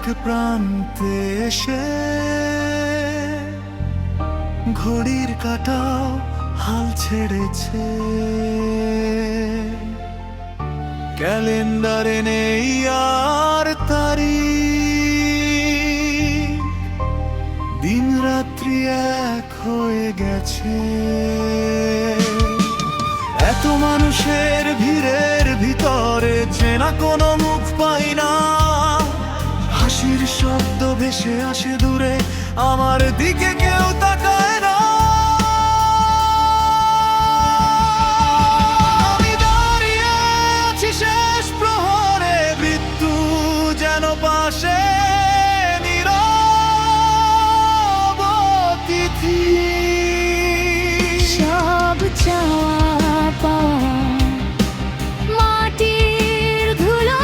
এক প্রান্তে এসে ঘড়ির কাঁটাও হাল ছেড়েছে। ক্যালেন্ডারে নেই আর তারিখ, দিন রাত্রি এক হয়ে গেছে। এত মানুষের ভিড়ের ভিতরে চেনা কোনো মুখ পাই না। হাসির শব্দ ভেসে আসে দূরে, আমার দিকে কেউ তাকায় না। আমি দাঁড়িয়ে আছি শেষ প্রহরে, মৃত্যু যেন পাশে নীরব অতিথি। সব চাওয়া পাওয়া মাটির ধুলো,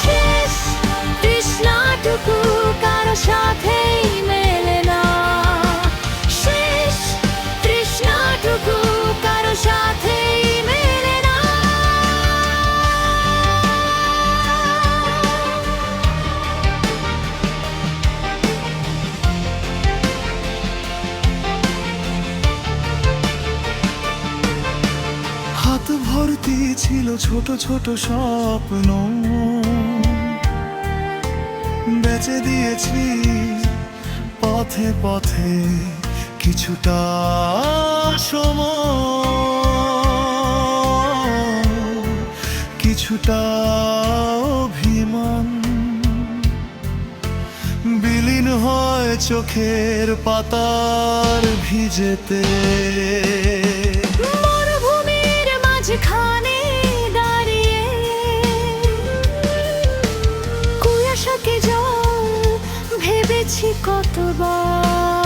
শেষ তৃষ্ণাটুকু কারো সাথেই মেলে না। শেষ তৃষ্ণাটুকু কারো সাথেই মেলে না। হাত ভর্তি ছিল ছোট ছোট স্বপ্ন, বেচে দিয়েছি পথে পথে কিছুটা সময়, কিছুটা অভিমান বিলীন হয় চোখের পাতার ভিজেতে। মরুভূমির মাঝখানে দাঁড়িয়ে কুয়াশাকে জল ভেবেছি কতবার।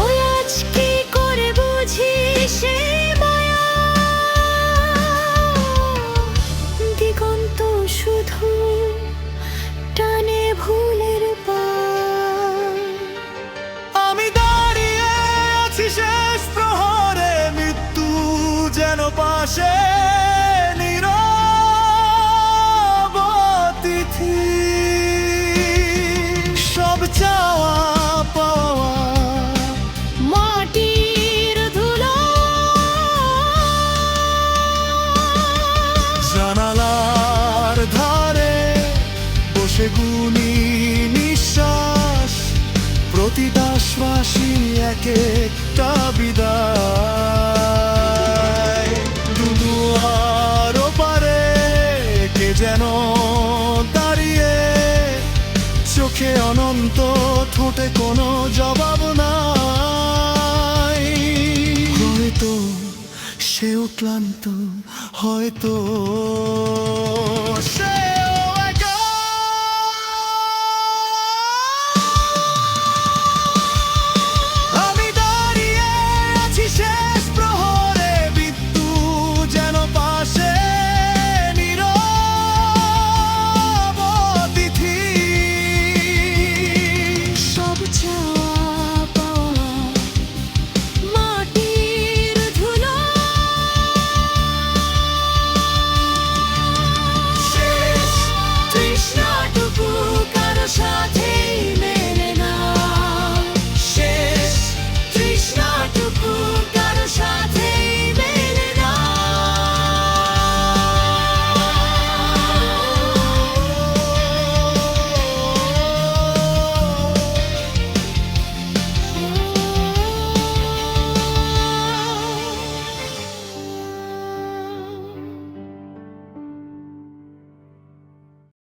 ওই আজ কি করে বুঝি সে মায়া, দিগন্ত শুধু টানে ভুলের পার। আমি দাঁড়িয়ে আছি শেষ প্রহরে, মৃত্যু যেন পাশে নীরব অতিথি। সব চাওয়া পাওয়া মাটির ধুলো, জানালার ধারে বসে গুনি নিঃশ্বাস, প্রতিটা শ্বাসই এক একটা বিদায়। দুনিয়ার ওপারে কে যেন দাঁড়িয়ে, চোখে অনন্ত, ঠোঁটে কোনো জবাব নাই। হয়তো সেও ক্লান্ত, হয়তো